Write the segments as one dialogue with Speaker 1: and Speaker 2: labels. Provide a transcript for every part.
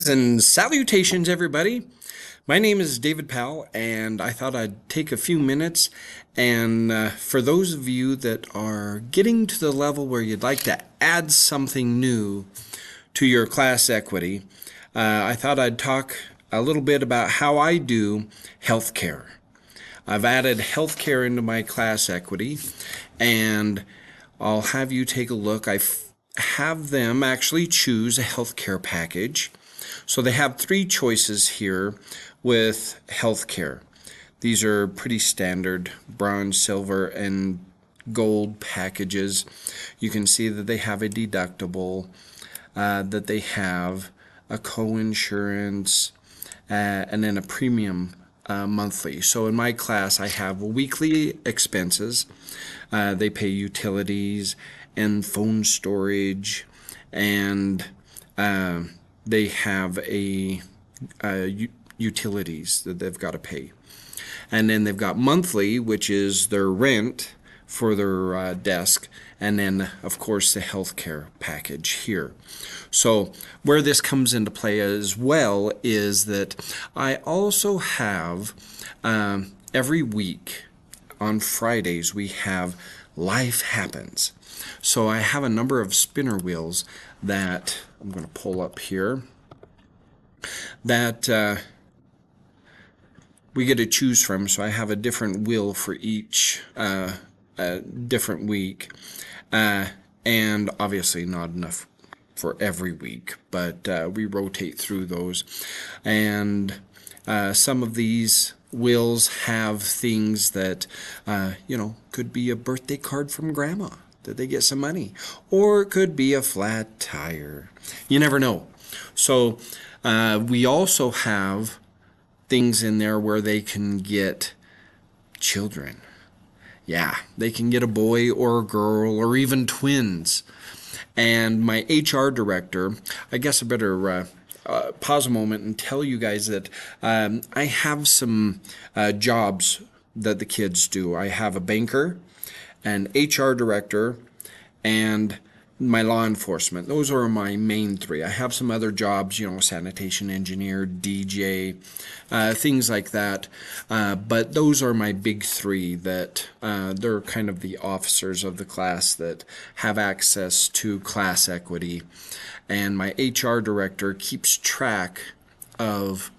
Speaker 1: Greetings and salutations, everybody. My name is David Powell, and I thought I'd take a few minutes and for those of you that are getting to the level where you'd like to add something new to your class equity, I thought I'd talk a little bit about how I do healthcare. I've added healthcare into my class equity, and I'll have you take a look. I have them actually choose a healthcare package. So they have three choices here with healthcare. These are pretty standard bronze, silver, and gold packages. You can see that they have a deductible, that they have a co-insurance, and then a premium monthly. So in my class, I have weekly expenses. They pay utilities and phone storage, and they have utilities that they've got to pay. And then they've got monthly, which is their rent for their desk, and then of course the healthcare package here. So where this comes into play as well is that I also have every week on Fridays we have Life Happens. So I have a number of spinner wheels that I'm going to pull up here that we get to choose from. So I have a different wheel for each different week, and obviously not enough for every week, but we rotate through those. And some of these wheels have things that could be a birthday card from grandma that they get some money, or it could be a flat tire. You never know. So we also have things in there where they can get children. Yeah, they can get a boy or a girl or even twins. And my HR director, I guess I better pause a moment and tell you guys that I have some jobs that the kids do. I have a banker, an HR director, and my law enforcement. Those are my main three. I have some other jobs, sanitation engineer, DJ, things like that. But those are my big three that they're kind of the officers of the class that have access to class equity. And my HR director keeps track of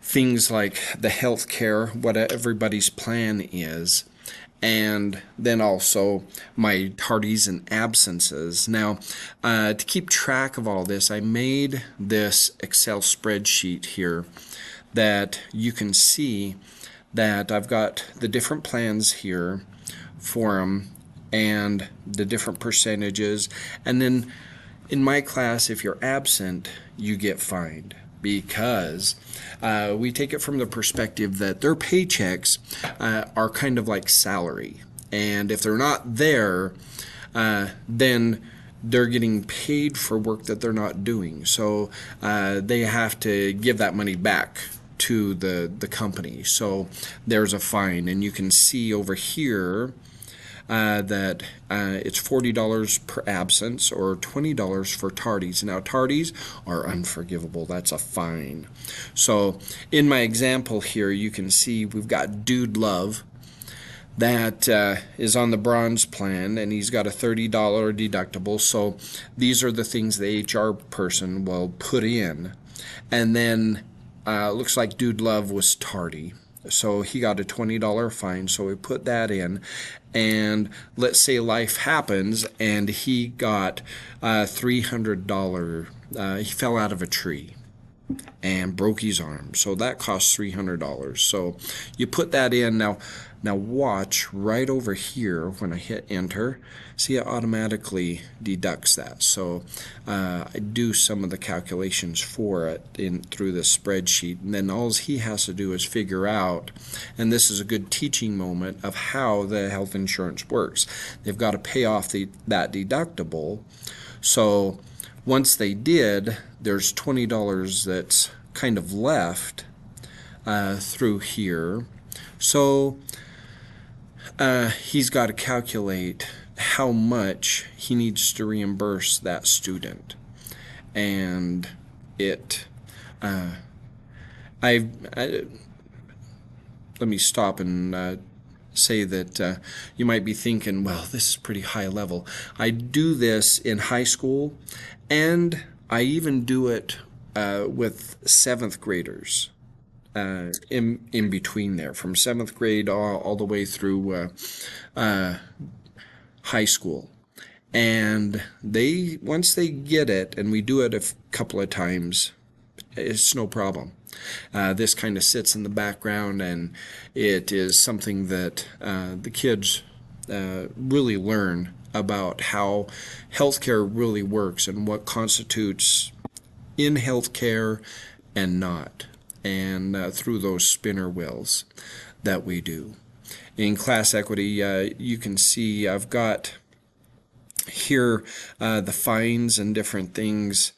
Speaker 1: things like the health care, what everybody's plan is, and then also my tardies and absences. Now, to keep track of all this, I made this Excel spreadsheet here that you can see that I've got the different plans here for them and the different percentages. And then in my class, if you're absent, you get fined, because we take it from the perspective that their paychecks are kind of like salary. And if they're not there, then they're getting paid for work that they're not doing. So they have to give that money back to the company. So there's a fine. And you can see over here that it's $40 per absence or $20 for tardies. Now tardies are unforgivable. That's a fine. So in my example here, you can see we've got Dude Love that is on the bronze plan, and he's got a $30 deductible. So these are the things the HR person will put in. And then looks like Dude Love was tardy. So he got a $20 fine, so we put that in. And let's say Life Happens and he got $300. He fell out of a tree and broke his arm. So that costs $300. So you put that in. Now watch right over here when I hit enter. See, it automatically deducts that. So I do some of the calculations for it through this spreadsheet, and then all he has to do is figure out, and this is a good teaching moment of how the health insurance works. They've got to pay off that deductible. So once they did, there's $20 that's kind of left through here. So he's got to calculate how much he needs to reimburse that student, and it I let me stop and say that you might be thinking, well, this is pretty high level. I do this in high school, and I even do it with 7th graders in between there, from 7th grade all the way through high school. And once they get it, and we do it a couple of times, it's no problem. This kind of sits in the background, and it is something that the kids really learn about how healthcare really works and what constitutes in healthcare and not, and through those spinner wheels that we do. In class equity, you can see I've got here the fines and different things.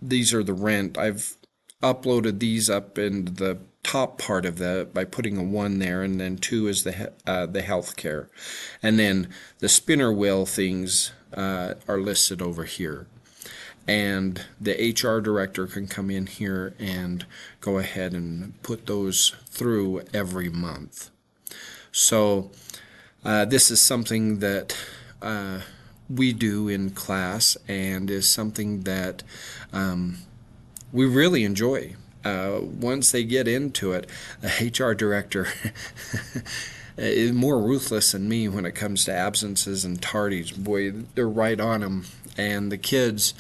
Speaker 1: These are the rent. I've uploaded these up in the top part of that by putting a 1 there, and then 2 is the health care, and then the spinner wheel things are listed over here. And the HR director can come in here and go ahead and put those through every month. So this is something that we do in class, and is something that we really enjoy. Once they get into it, the HR director is more ruthless than me when it comes to absences and tardies. Boy, they're right on them, and the kids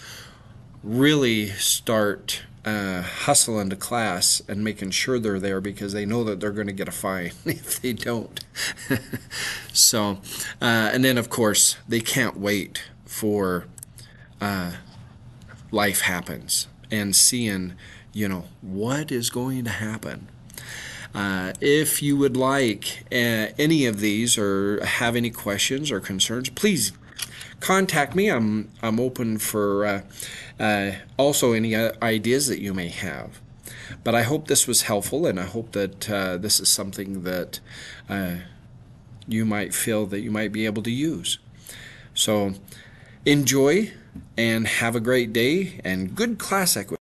Speaker 1: really start hustling to class and making sure they're there, because they know that they're going to get a fine if they don't. So, and then of course they can't wait for life happens and seeing, what is going to happen. If you would like any of these, or have any questions or concerns, please contact me. I'm open for also any ideas that you may have. But I hope this was helpful, and I hope that this is something that you might feel that you might be able to use. So enjoy and have a great day, and good class equity.